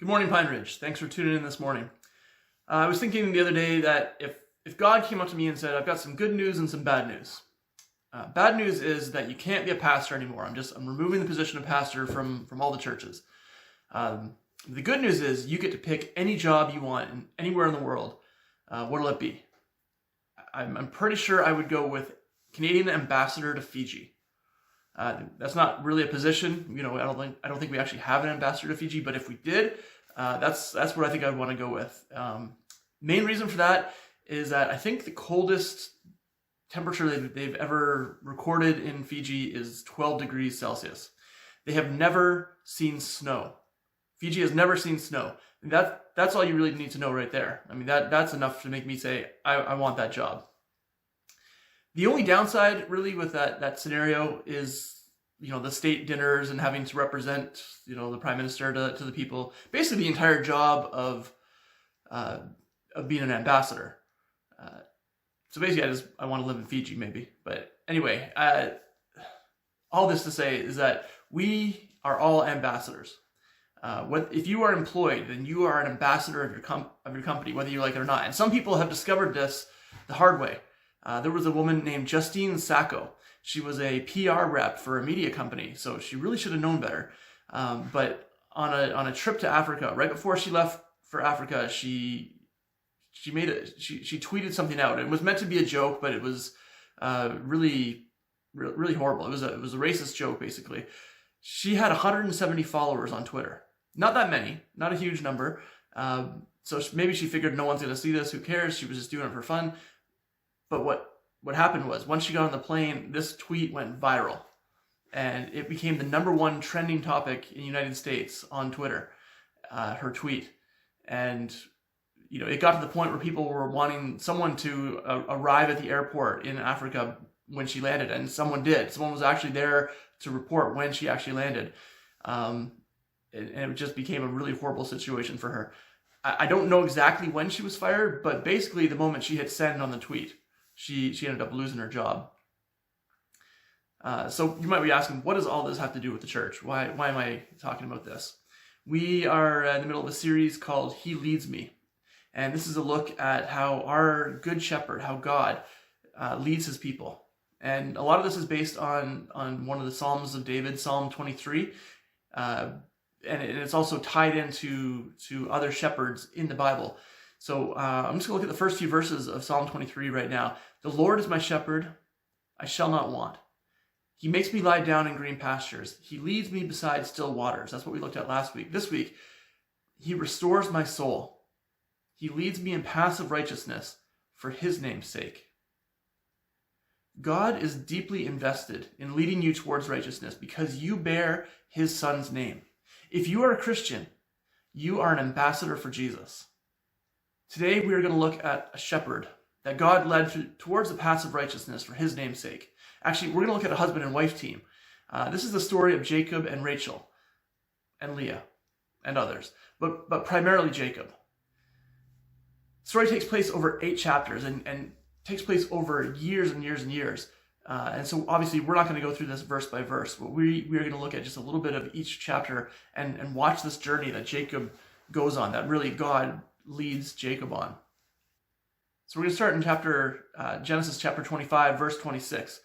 Good morning, Pine Ridge. Thanks for tuning in this morning. I was thinking the other day that if God came up to me and said, I've got some good news and some bad news. Bad news is that you can't be a pastor anymore. I'm removing the position of pastor from all the churches. The good news is you get to pick any job you want anywhere in the world. What'll it be? I'm pretty sure I would go with Canadian ambassador to Fiji. That's not really a position. I don't think we actually have an ambassador to Fiji, but if we did, that's what I think I'd want to go with. Main reason for that is that I think the coldest temperature they've ever recorded in Fiji is 12 degrees Celsius. They have never seen snow. Fiji has never seen snow. And that's all you really need to know right there. I mean, that's enough to make me say, I want that job. The only downside really with that scenario is, the state dinners and having to represent, the prime minister to the people. Basically the entire job of being an ambassador. So basically I want to live in Fiji maybe. But anyway, all this to say is that we are all ambassadors. If you are employed, then you are an ambassador of your company, whether you like it or not. And some people have discovered this the hard way. There was a woman named Justine Sacco. She was a PR rep for a media company, so she really should have known better. But on a trip to Africa, right before she left for Africa, she tweeted something out. It was meant to be a joke, but it was really horrible. It was a racist joke, basically. She had 170 followers on Twitter. Not that many, not a huge number. So maybe she figured no one's going to see this. Who cares? She was just doing it for fun. But what happened was, once she got on the plane, this tweet went viral. And it became the #1 trending topic in the United States on Twitter, her tweet. And, it got to the point where people were wanting someone to arrive at the airport in Africa when she landed. And someone did. Someone was actually there to report when she actually landed. And it just became a really horrible situation for her. I don't know exactly when she was fired, but basically the moment she hit send on the tweet, she ended up losing her job. So you might be asking, what does all this have to do with the church? Why am I talking about this? We are in the middle of a series called He Leads Me. And this is a look at how our good shepherd, how God leads his people. And a lot of this is based on one of the Psalms of David, Psalm 23. And it's also tied into other shepherds in the Bible. So I'm just going to look at the first few verses of Psalm 23 right now. The Lord is my shepherd, I shall not want. He makes me lie down in green pastures. He leads me beside still waters. That's what we looked at last week. This week, he restores my soul. He leads me in paths of righteousness for his name's sake. God is deeply invested in leading you towards righteousness because you bear his son's name. If you are a Christian, you are an ambassador for Jesus. Today, we are going to look at a shepherd that God led towards the paths of righteousness for his name's sake. Actually, we're going to look at a husband and wife team. This is the story of Jacob and Rachel and Leah and others, but primarily Jacob. The story takes place over 8 chapters and takes place over years and years and years. And so obviously we're not going to go through this verse by verse, but we are going to look at just a little bit of each chapter and watch this journey that Jacob goes on, that really God leads Jacob on. So we're going to start in Genesis chapter 25, verse 26.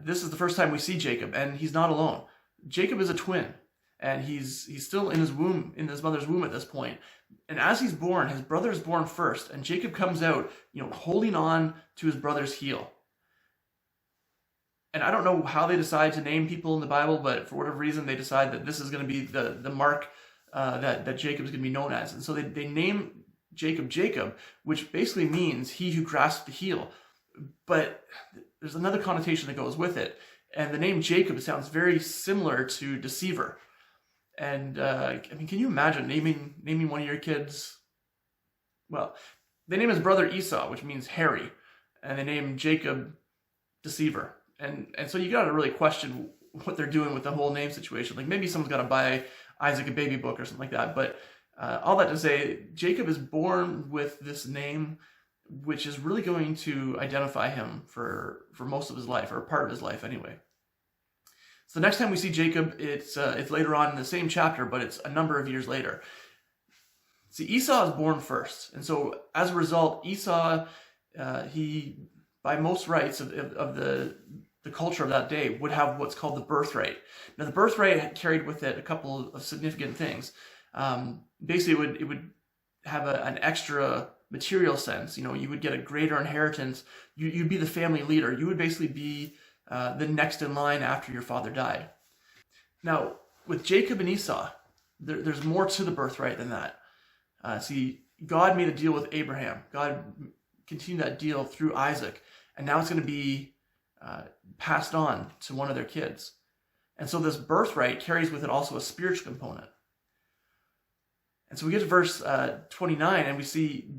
This is the first time we see Jacob, and he's not alone. Jacob is a twin, and he's still in his mother's womb at this point. And as he's born, his brother is born first, and Jacob comes out, holding on to his brother's heel. And I don't know how they decide to name people in the Bible, but for whatever reason, they decide that this is going to be the mark that Jacob is going to be known as. And so they name Jacob, which basically means he who grasps the heel. But there's another connotation that goes with it. And the name Jacob sounds very similar to deceiver. And can you imagine naming one of your kids? Well, they name his brother Esau, which means hairy, and they name Jacob deceiver. And so you got to really question what they're doing with the whole name situation. Like maybe someone's got to buy Isaac a baby book or something like that. But all that to say, Jacob is born with this name, which is really going to identify him for most of his life, or part of his life anyway. So the next time we see Jacob, it's later on in the same chapter, but it's a number of years later. See, Esau is born first. And so as a result, Esau, he, by most rights of the culture of that day, would have what's called the birthright. Now, the birthright carried with it a couple of significant things. Basically, it would have an extra material sense. You would get a greater inheritance. You'd be the family leader. You would basically be the next in line after your father died. Now, with Jacob and Esau, there's more to the birthright than that. See, God made a deal with Abraham. God continued that deal through Isaac, and now it's going to be passed on to one of their kids. And so this birthright carries with it also a spiritual component. And so we get to verse 29, and we see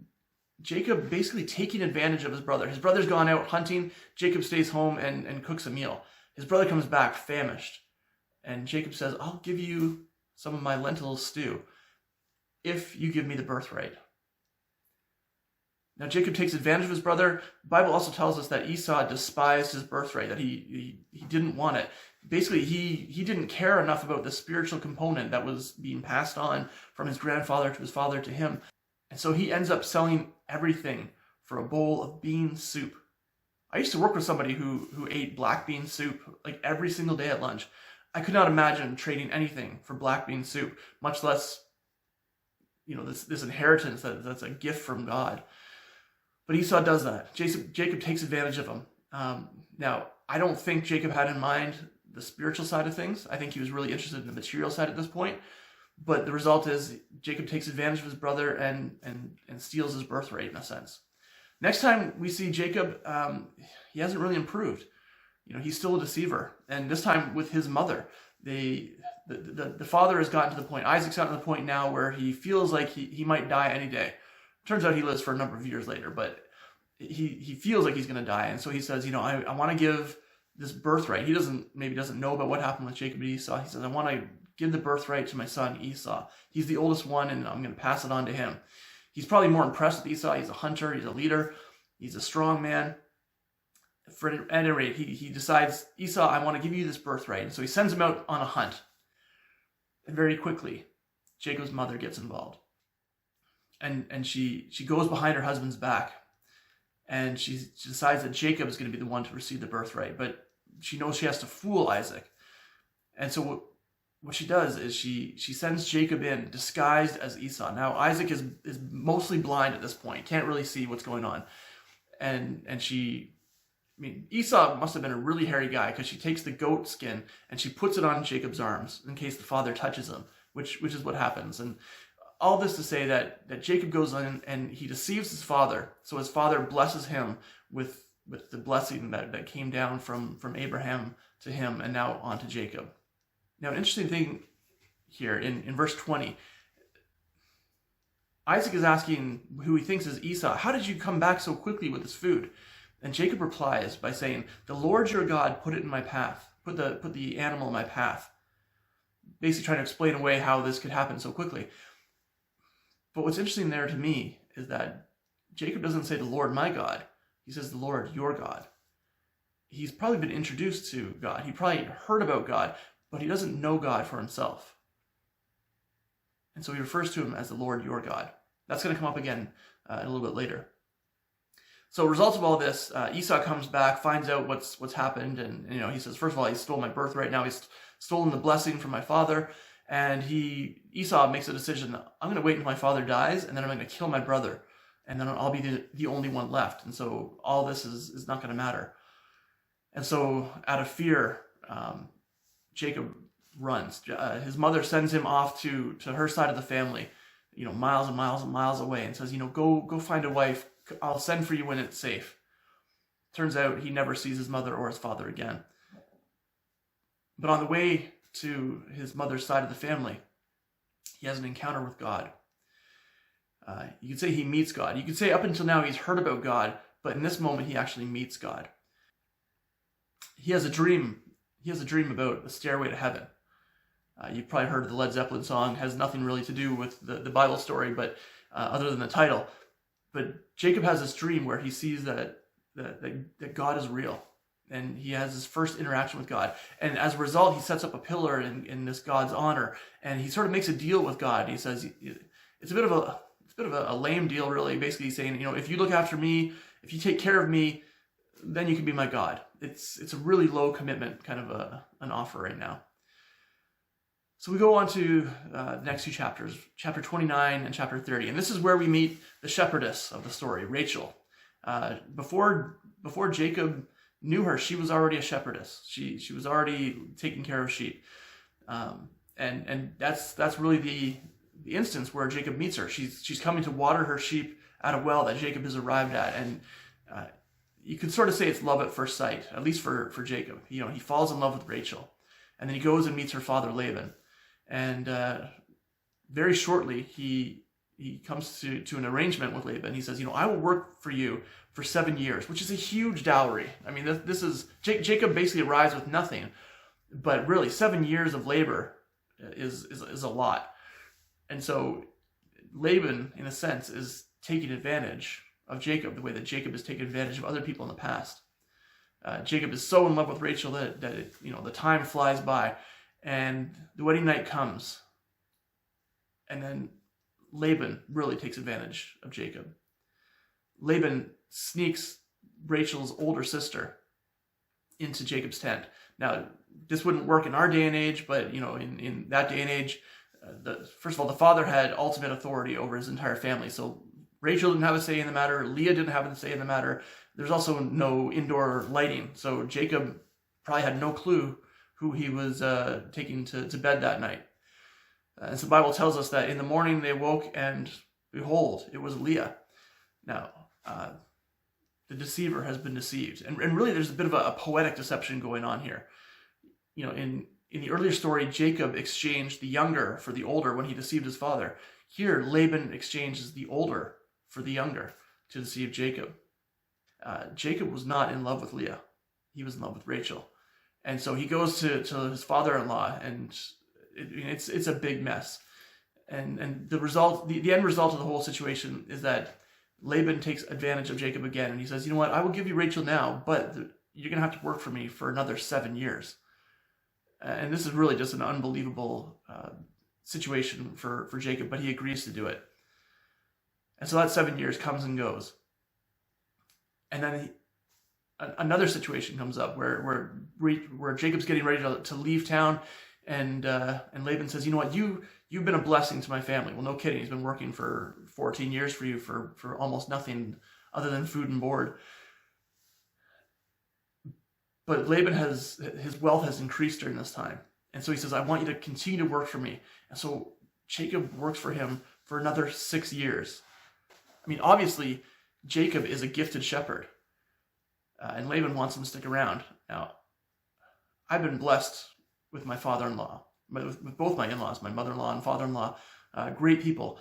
Jacob basically taking advantage of his brother. His brother's gone out hunting. Jacob stays home and cooks a meal. His brother comes back famished. And Jacob says, I'll give you some of my lentil stew if you give me the birthright. Now Jacob takes advantage of his brother. The Bible also tells us that Esau despised his birthright, that he didn't want it. Basically, he didn't care enough about the spiritual component that was being passed on from his grandfather to his father to him. And so he ends up selling everything for a bowl of bean soup. I used to work with somebody who ate black bean soup like every single day at lunch. I could not imagine trading anything for black bean soup, much less, this inheritance that's a gift from God. But Esau does that. Jacob takes advantage of him. Now, I don't think Jacob had in mind the spiritual side of things. I think he was really interested in the material side at this point. But the result is Jacob takes advantage of his brother and steals his birthright in a sense. Next time we see Jacob, he hasn't really improved. He's still a deceiver. And this time with his mother, the father has gotten to the point, Isaac's gotten to the point now where he feels like he might die any day. Turns out he lives for a number of years later, but he feels like he's going to die. And so he says, I want to give this birthright. He maybe doesn't know about what happened with Jacob and Esau. He says, I want to give the birthright to my son Esau. He's the oldest one, and I'm going to pass it on to him. He's probably more impressed with Esau. He's a hunter. He's a leader. He's a strong man. At any rate, he decides, Esau, I want to give you this birthright. And so he sends him out on a hunt. And very quickly, Jacob's mother gets involved. And she goes behind her husband's back. And she decides that Jacob is going to be the one to receive the birthright. But she knows she has to fool Isaac. And so what she does is she sends Jacob in disguised as Esau. Now Isaac is mostly blind at this point, can't really see what's going on. And Esau must have been a really hairy guy, because she takes the goat skin and she puts it on Jacob's arms in case the father touches him, which is what happens. And all this to say that Jacob goes in and he deceives his father. So his father blesses him with the blessing that came down from Abraham to him and now on to Jacob. Now, an interesting thing here in verse 20, Isaac is asking who he thinks is Esau, how did you come back so quickly with this food? And Jacob replies by saying, the Lord your God put it in my path, put the animal in my path. Basically trying to explain away how this could happen so quickly. But what's interesting there to me is that Jacob doesn't say the Lord my God. He says the Lord your God. He's probably been introduced to God. He probably heard about God, but he doesn't know God for himself. And so he refers to him as the Lord your God. That's going to come up again a little bit later. So result of all this, Esau comes back, finds out what's happened, and he says, first of all, he stole my birthright. Now he's stolen the blessing from my father, and Esau makes a decision. I'm going to wait until my father dies, and then I'm going to kill my brother, and then I'll be the only one left. And so all this is not going to matter. And so out of fear, Jacob runs. His mother sends him off to her side of the family, miles and miles and miles away, and says, go find a wife. I'll send for you when it's safe. Turns out he never sees his mother or his father again. But on the way to his mother's side of the family, he has an encounter with God. You could say he meets God. You could say up until now he's heard about God, but in this moment he actually meets God. He has a dream. He has a dream about the stairway to heaven. You've probably heard of the Led Zeppelin song. It has nothing really to do with the Bible story, but other than the title. But Jacob has this dream where he sees that God is real, and he has his first interaction with God. And as a result, he sets up a pillar in this God's honor, and he sort of makes a deal with God. He says, it's a bit of a lame deal, really. Basically saying, if you look after me, if you take care of me, then you can be my God. It's a really low commitment kind of an offer right now. So we go on to the next two chapters, chapter 29 and chapter 30. And this is where we meet the shepherdess of the story, Rachel. Before Jacob knew her, she was already a shepherdess. She was already taking care of sheep. And that's really the instance where Jacob meets her. She's coming to water her sheep at a well that Jacob has arrived at. And you could sort of say it's love at first sight, at least for Jacob. He falls in love with Rachel. And then he goes and meets her father Laban. And very shortly, he comes to an arrangement with Laban. He says, I will work for you for 7 years, which is a huge dowry. I mean, this is Jacob basically arrives with nothing, but really 7 years of labor is a lot. And so Laban, in a sense, is taking advantage of Jacob the way that Jacob has taken advantage of other people in the past. Jacob is so in love with Rachel that the time flies by. And the wedding night comes, and then Laban really takes advantage of Jacob. Laban sneaks Rachel's older sister into Jacob's tent. Now, this wouldn't work in our day and age, but in that day and age, first of all, the father had ultimate authority over his entire family. So Rachel didn't have a say in the matter. Leah didn't have a say in the matter. There's also no indoor lighting. So Jacob probably had no clue who he was taking to bed that night. And so the Bible tells us that in the morning they woke, and behold, it was Leah. Now, the deceiver has been deceived. And really there's a bit of a poetic deception going on here. In the earlier story, Jacob exchanged the younger for the older when he deceived his father. Here, Laban exchanges the older for the younger to deceive Jacob. Jacob was not in love with Leah. He was in love with Rachel. And so he goes to his father-in-law, and it's a big mess. And the result, the end result of the whole situation is that Laban takes advantage of Jacob again, and he says, I will give you Rachel now, but you're going to have to work for me for another 7 years. And this is really just an unbelievable situation for Jacob, but he agrees to do it. And so that 7 years comes and goes. And then another situation comes up where Jacob's getting ready to leave town, and Laban says, you've been a blessing to my family. Well, no kidding. He's been working for 14 years for you for almost nothing other than food and board. But Laban his wealth has increased during this time. And so he says, I want you to continue to work for me. And so Jacob works for him for another 6 years. I mean, obviously, Jacob is a gifted shepherd. And Laban wants him to stick around. Now, I've been blessed with my father-in-law, with both my in-laws, my mother-in-law and father-in-law, great people.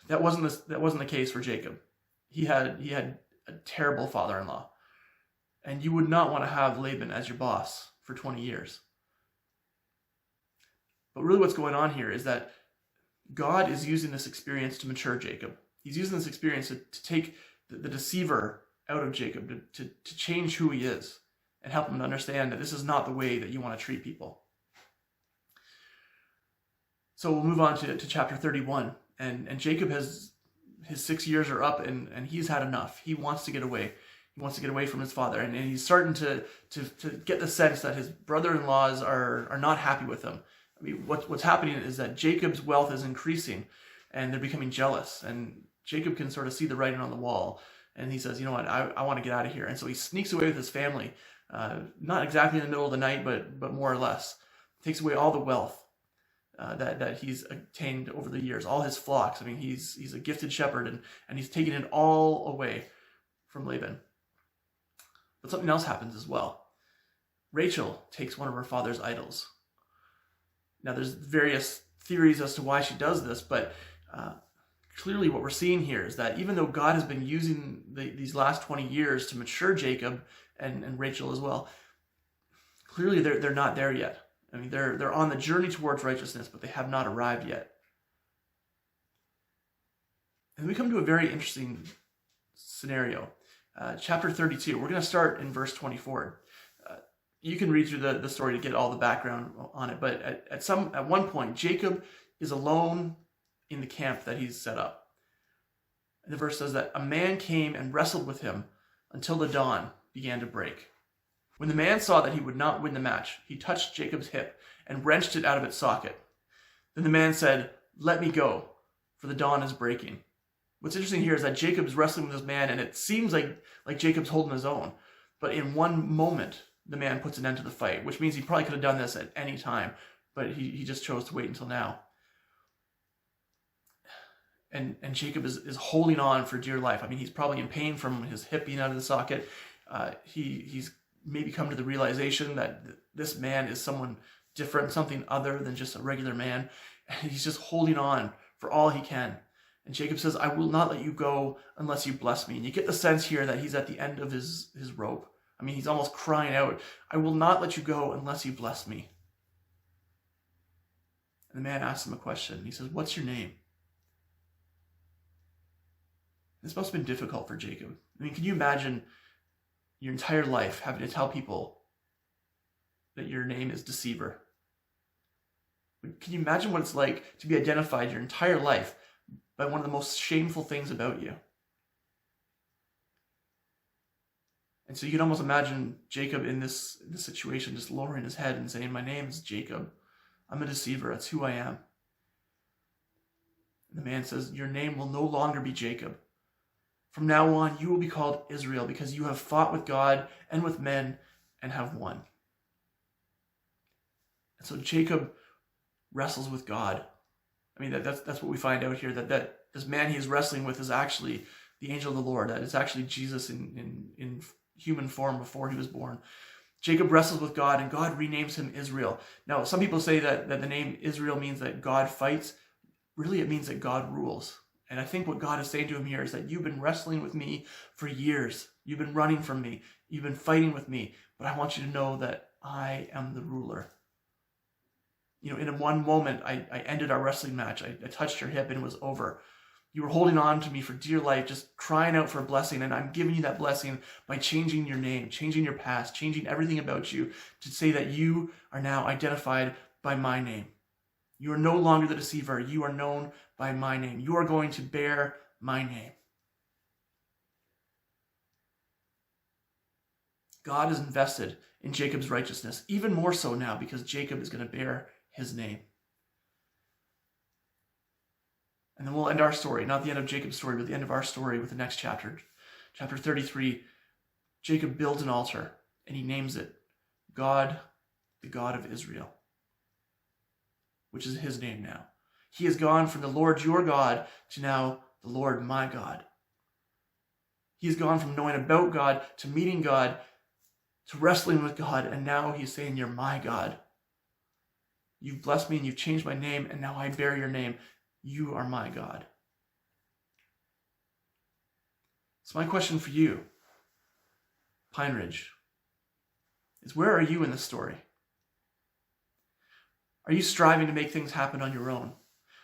That wasn't the case for Jacob. He had a terrible father-in-law. And you would not want to have Laban as your boss for 20 years. But really what's going on here is that God is using this experience to mature Jacob. He's using this experience to take the deceiver out of Jacob, to change who he is and help him to understand that this is not the way that you want to treat people. So we'll move on to chapter 31. And Jacob his 6 years are up, and he's had enough. He wants to get away. He wants to get away from his father. And he's starting to get the sense that his brother-in-laws are not happy with him. I mean, what's happening is that Jacob's wealth is increasing, and they're becoming jealous. And Jacob can sort of see the writing on the wall. And he says, I want to get out of here. And so he sneaks away with his family, not exactly in the middle of the night, but more or less. Takes away all the wealth that he's attained over the years, all his flocks. I mean, he's a gifted shepherd, and he's taken it all away from Laban. But something else happens as well. Rachel takes one of her father's idols. Now, there's various theories as to why she does this, but clearly what we're seeing here is that even though God has been using these last 20 years to mature Jacob and Rachel as well, clearly they're not there yet. I mean, they're on the journey towards righteousness, but they have not arrived yet. And we come to a very interesting scenario. Chapter 32, we're going to start in verse 24. You can read through the story to get all the background on it, but at one point, Jacob is alone in the camp that he's set up. And the verse says that a man came and wrestled with him until the dawn began to break. When the man saw that he would not win the match, he touched Jacob's hip and wrenched it out of its socket. Then the man said, "Let me go, for the dawn is breaking." What's interesting here is that Jacob's wrestling with this man, and it seems like Jacob's holding his own. But in one moment, the man puts an end to the fight, which means he probably could have done this at any time, but he just chose to wait until now. And Jacob is holding on for dear life. I mean, he's probably in pain from his hip being out of the socket. He's maybe come to the realization that this man is someone different, something other than just a regular man. And he's just holding on for all he can. And Jacob says, "I will not let you go unless you bless me." And you get the sense here that he's at the end of his rope. I mean, he's almost crying out, "I will not let you go unless you bless me." And the man asks him a question. He says, "What's your name?" This must have been difficult for Jacob. I mean, can you imagine your entire life having to tell people that your name is Deceiver? Can you imagine what it's like to be identified your entire life by one of the most shameful things about you? And so you can almost imagine Jacob in this situation just lowering his head and saying, "My name is Jacob. I'm a deceiver. That's who I am." And the man says, "Your name will no longer be Jacob. From now on, you will be called Israel, because you have fought with God and with men and have won." And so Jacob wrestles with God. I mean, that's what we find out here, that this man he is wrestling with is actually the angel of the Lord. That is actually Jesus in human form before he was born. Jacob wrestles with God, and God renames him Israel. Now, some people say that the name Israel means that God fights. Really, it means that God rules. And I think what God is saying to him here is that you've been wrestling with me for years. You've been running from me. You've been fighting with me. But I want you to know that I am the ruler. You know, in one moment, I ended our wrestling match. I touched your hip and it was over. You were holding on to me for dear life, just crying out for a blessing. And I'm giving you that blessing by changing your name, changing your past, changing everything about you to say that you are now identified by my name. You are no longer the deceiver. You are known by my name. You are going to bear my name. God is invested in Jacob's righteousness, even more so now because Jacob is going to bear his name. And then we'll end our story, not the end of Jacob's story, but the end of our story with the next chapter. Chapter 33, Jacob builds an altar and he names it God, the God of Israel, which is his name now. He has gone from the Lord your God to now the Lord my God. He has gone from knowing about God to meeting God to wrestling with God, and now he's saying, "You're my God. You've blessed me and you've changed my name, and now I bear your name. You are my God." So my question for you, Pine Ridge, is where are you in this story? Are you striving to make things happen on your own?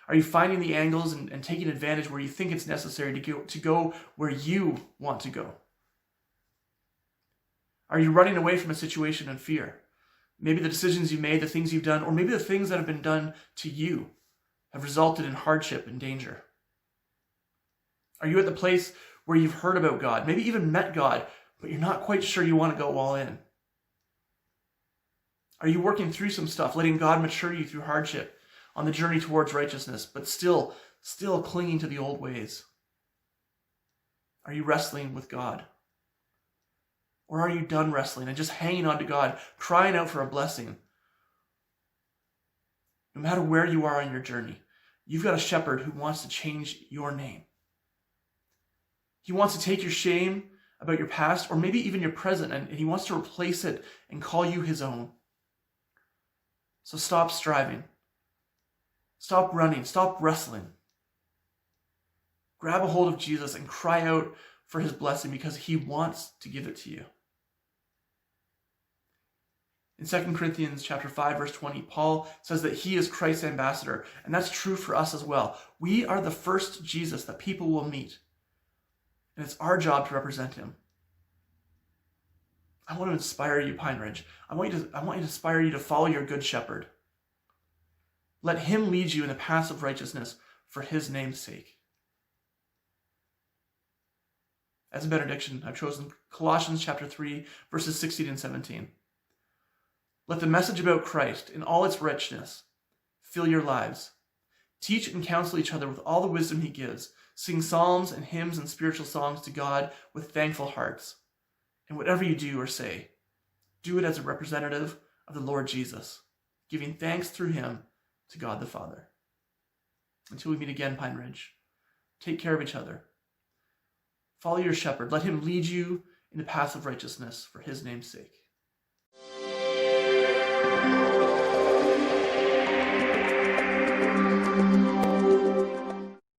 Are you finding the angles and taking advantage where you think it's necessary to go where you want to go? Are you running away from a situation in fear? Maybe the decisions you made, the things you've done, or maybe the things that have been done to you have resulted in hardship and danger. Are you at the place where you've heard about God, maybe even met God, but you're not quite sure you want to go all in? Are you working through some stuff, letting God mature you through hardship on the journey towards righteousness, but still clinging to the old ways? Are you wrestling with God? Or are you done wrestling and just hanging on to God, crying out for a blessing? No matter where you are on your journey, you've got a shepherd who wants to change your name. He wants to take your shame about your past, or maybe even your present, and he wants to replace it and call you his own. So stop striving. Stop running. Stop wrestling. Grab a hold of Jesus and cry out for his blessing, because he wants to give it to you. In 2 Corinthians chapter 5, verse 20, Paul says that he is Christ's ambassador, and that's true for us as well. We are the first Jesus that people will meet, and it's our job to represent him. I want to inspire you, Pine Ridge. I want to inspire you to follow your good shepherd. Let him lead you in the paths of righteousness for his name's sake. As a benediction, I've chosen Colossians chapter 3, verses 16 and 17. Let the message about Christ in all its richness fill your lives. Teach and counsel each other with all the wisdom he gives. Sing psalms and hymns and spiritual songs to God with thankful hearts. And whatever you do or say, do it as a representative of the Lord Jesus, giving thanks through him to God the Father. Until we meet again, Pine Ridge, take care of each other. Follow your shepherd. Let him lead you in the path of righteousness for his name's sake.